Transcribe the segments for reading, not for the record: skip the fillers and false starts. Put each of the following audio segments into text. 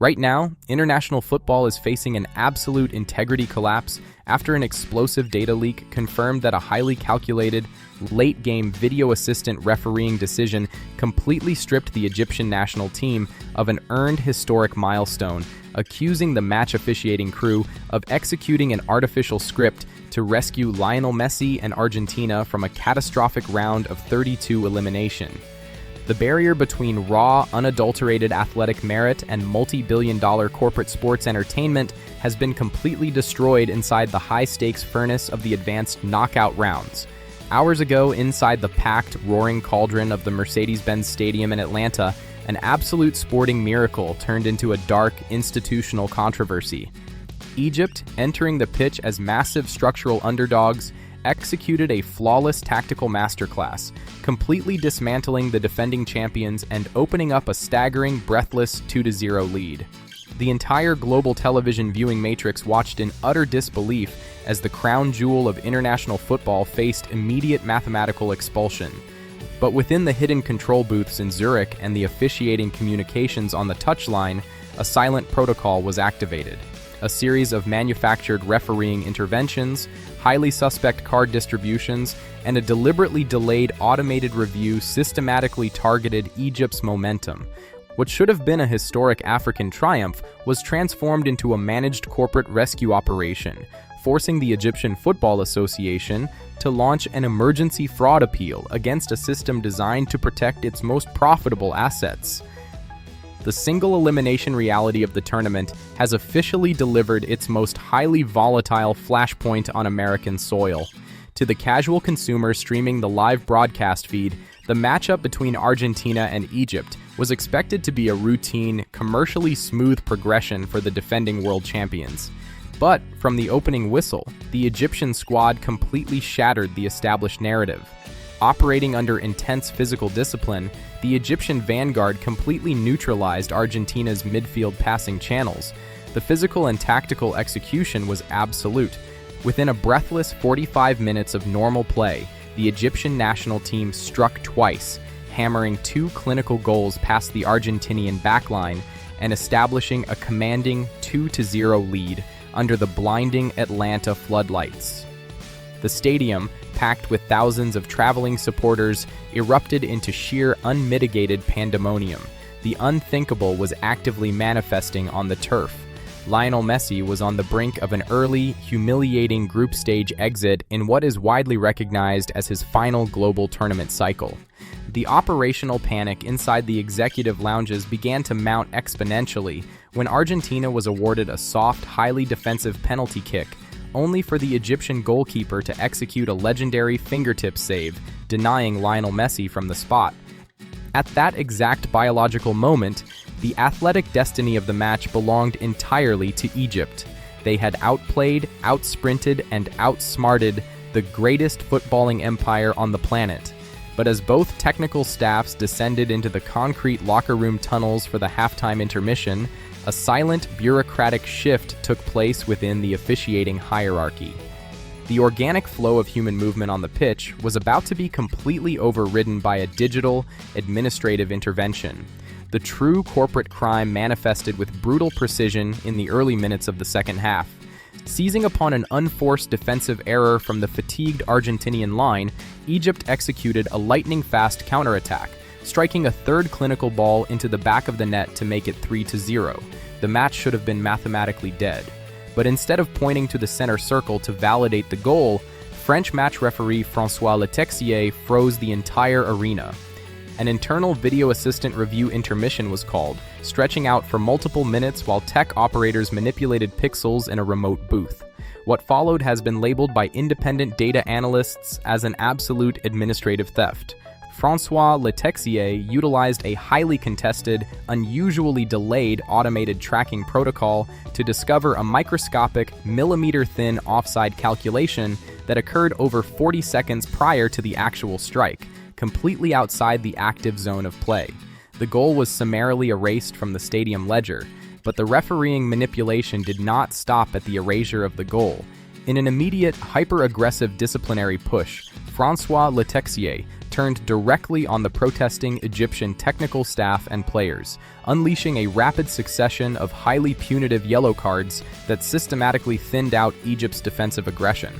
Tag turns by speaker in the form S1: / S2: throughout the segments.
S1: Right now, international football is facing an absolute integrity collapse after an explosive data leak confirmed that a highly calculated, late-game video assistant refereeing decision completely stripped the Egyptian national team of an earned historic milestone, accusing the match officiating crew of executing an artificial script to rescue Lionel Messi and Argentina from a catastrophic round of 32 elimination. The barrier between raw, unadulterated athletic merit and multi-billion-dollar corporate sports entertainment has been completely destroyed inside the high-stakes furnace of the advanced knockout rounds. Hours ago, inside the packed, roaring cauldron of the Mercedes-Benz Stadium in Atlanta, an absolute sporting miracle turned into a dark, institutional controversy. Egypt, entering the pitch as massive structural underdogs, executed a flawless tactical masterclass, completely dismantling the defending champions and opening up a staggering, breathless 2-0 lead. The entire global television viewing matrix watched in utter disbelief as the crown jewel of international football faced immediate mathematical expulsion. But within the hidden control booths in Zurich and the officiating communications on the touchline, a silent protocol was activated. A series of manufactured refereeing interventions, highly suspect card distributions, and a deliberately delayed automated review systematically targeted Egypt's momentum. What should have been a historic African triumph was transformed into a managed corporate rescue operation, forcing the Egyptian Football Association to launch an emergency fraud appeal against a system designed to protect its most profitable assets. The single elimination reality of the tournament has officially delivered its most highly volatile flashpoint on American soil. To the casual consumer streaming the live broadcast feed, the matchup between Argentina and Egypt was expected to be a routine, commercially smooth progression for the defending world champions. But from the opening whistle, the Egyptian squad completely shattered the established narrative. Operating under intense physical discipline, the Egyptian vanguard completely neutralized Argentina's midfield passing channels. The physical and tactical execution was absolute. Within a breathless 45 minutes of normal play, the Egyptian national team struck twice, hammering 2 clinical goals past the Argentinian backline and establishing a commanding 2-0 lead under the blinding Atlanta floodlights. The stadium, packed with thousands of traveling supporters, erupted into sheer unmitigated pandemonium. The unthinkable was actively manifesting on the turf. Lionel Messi was on the brink of an early, humiliating group stage exit in what is widely recognized as his final global tournament cycle. The operational panic inside the executive lounges began to mount exponentially when Argentina was awarded a soft, highly defensive penalty kick, only for the Egyptian goalkeeper to execute a legendary fingertip save, denying Lionel Messi from the spot. At that exact biological moment, the athletic destiny of the match belonged entirely to Egypt. They had outplayed, outsprinted, and outsmarted the greatest footballing empire on the planet. But as both technical staffs descended into the concrete locker room tunnels for the halftime intermission, a silent, bureaucratic shift took place within the officiating hierarchy. The organic flow of human movement on the pitch was about to be completely overridden by a digital, administrative intervention. The true corporate crime manifested with brutal precision in the early minutes of the second half. Seizing upon an unforced defensive error from the fatigued Argentinian line, Egypt executed a lightning-fast counterattack, striking a third clinical ball into the back of the net to make it 3-0. The match should have been mathematically dead. But instead of pointing to the center circle to validate the goal, French match referee François Letexier froze the entire arena. An internal video assistant review intermission was called, stretching out for multiple minutes while tech operators manipulated pixels in a remote booth. What followed has been labeled by independent data analysts as an absolute administrative theft. François Letexier utilized a highly contested, unusually delayed automated tracking protocol to discover a microscopic, millimeter-thin offside calculation that occurred over 40 seconds prior to the actual strike, completely outside the active zone of play. The goal was summarily erased from the stadium ledger, but the refereeing manipulation did not stop at the erasure of the goal. In an immediate, hyper-aggressive disciplinary push, François Letexier turned directly on the protesting Egyptian technical staff and players, unleashing a rapid succession of highly punitive yellow cards that systematically thinned out Egypt's defensive aggression.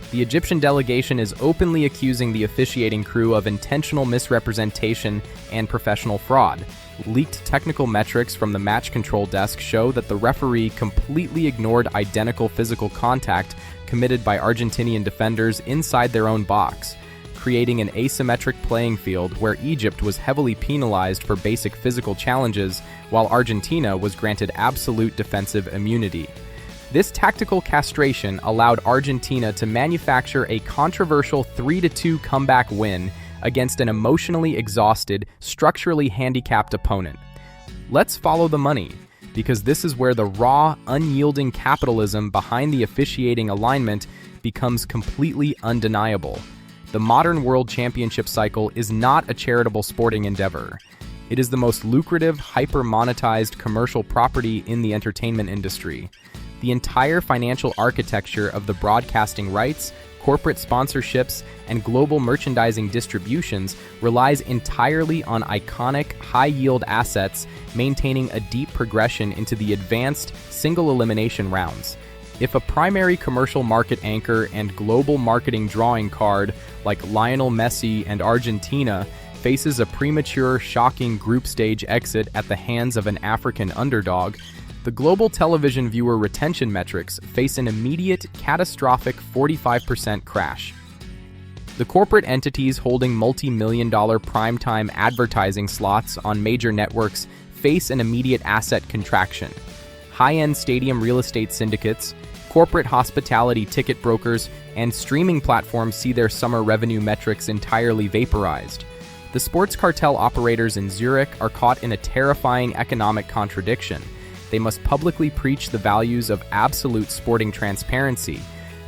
S1: The Egyptian delegation is openly accusing the officiating crew of intentional misrepresentation and professional fraud. Leaked technical metrics from the match control desk show that the referee completely ignored identical physical contact committed by Argentinian defenders inside their own box, creating an asymmetric playing field where Egypt was heavily penalized for basic physical challenges while Argentina was granted absolute defensive immunity. This tactical castration allowed Argentina to manufacture a controversial 3-2 comeback win against an emotionally exhausted, structurally handicapped opponent. Let's follow the money, because this is where the raw, unyielding capitalism behind the officiating alignment becomes completely undeniable. The modern World Championship cycle is not a charitable sporting endeavor. It is the most lucrative, hyper-monetized commercial property in the entertainment industry. The entire financial architecture of the broadcasting rights, corporate sponsorships, and global merchandising distributions relies entirely on iconic, high-yield assets maintaining a deep progression into the advanced, single elimination rounds. If a primary commercial market anchor and global marketing drawing card like Lionel Messi and Argentina faces a premature, shocking group stage exit at the hands of an African underdog, the global television viewer retention metrics face an immediate, catastrophic 45% crash. The corporate entities holding multi-million-dollar primetime advertising slots on major networks face an immediate asset contraction. High-end stadium real estate syndicates, corporate hospitality ticket brokers, and streaming platforms see their summer revenue metrics entirely vaporized. The sports cartel operators in Zurich are caught in a terrifying economic contradiction. They must publicly preach the values of absolute sporting transparency,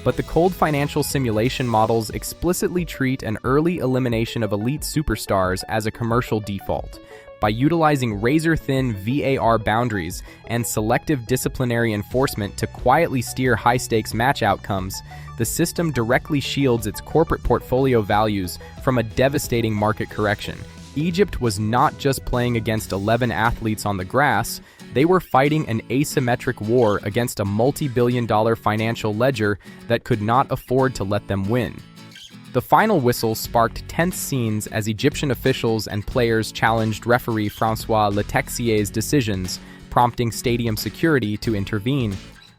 S1: but the cold financial simulation models explicitly treat an early elimination of elite superstars as a commercial default. By utilizing razor-thin VAR boundaries and selective disciplinary enforcement to quietly steer high-stakes match outcomes, the system directly shields its corporate portfolio values from a devastating market correction. Egypt was not just playing against 11 athletes on the grass, they were fighting an asymmetric war against a multi-billion-dollar financial ledger that could not afford to let them win. The final whistle sparked tense scenes as Egyptian officials and players challenged referee François Letexier's decisions, prompting stadium security to intervene.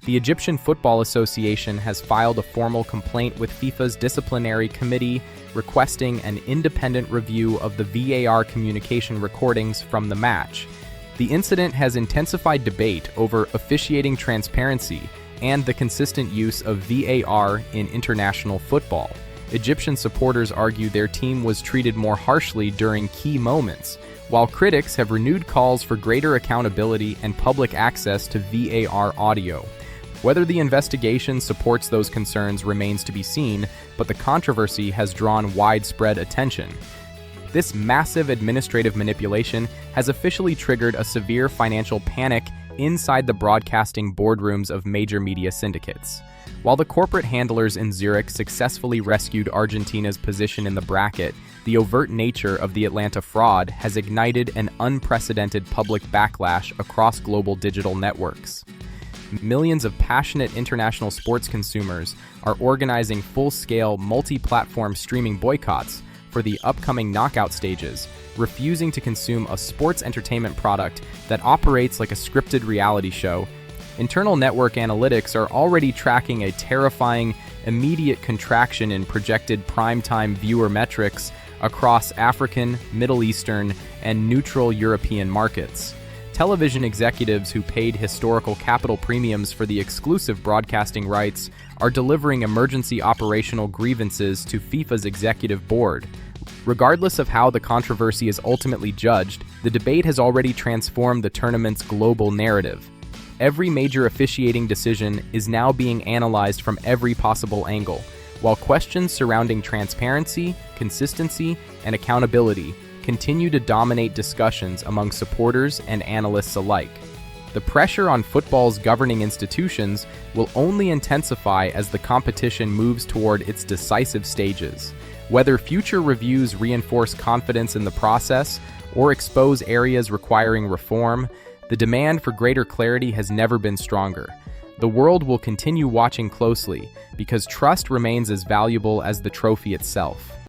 S1: The Egyptian Football Association has filed a formal complaint with FIFA's disciplinary committee requesting an independent review of the VAR communication recordings from the match. The incident has intensified debate over officiating transparency and the consistent use of VAR in international football. Egyptian supporters argue their team was treated more harshly during key moments, while critics have renewed calls for greater accountability and public access to VAR audio. Whether the investigation supports those concerns remains to be seen, but the controversy has drawn widespread attention. This massive administrative manipulation has officially triggered a severe financial panic inside the broadcasting boardrooms of major media syndicates. While the corporate handlers in Zurich successfully rescued Argentina's position in the bracket, the overt nature of the Atlanta fraud has ignited an unprecedented public backlash across global digital networks. Millions of passionate international sports consumers are organizing full-scale, multi-platform streaming boycotts for the upcoming knockout stages, refusing to consume a sports entertainment product that operates like a scripted reality show. Internal network analytics are already tracking a terrifying, immediate contraction in projected primetime viewer metrics across African, Middle Eastern, and neutral European markets. Television executives who paid historical capital premiums for the exclusive broadcasting rights are delivering emergency operational grievances to FIFA's executive board. Regardless of how the controversy is ultimately judged, the debate has already transformed the tournament's global narrative. Every major officiating decision is now being analyzed from every possible angle, while questions surrounding transparency, consistency, and accountability continue to dominate discussions among supporters and analysts alike. The pressure on football's governing institutions will only intensify as the competition moves toward its decisive stages. Whether future reviews reinforce confidence in the process or expose areas requiring reform, the demand for greater clarity has never been stronger. The world will continue watching closely because trust remains as valuable as the trophy itself.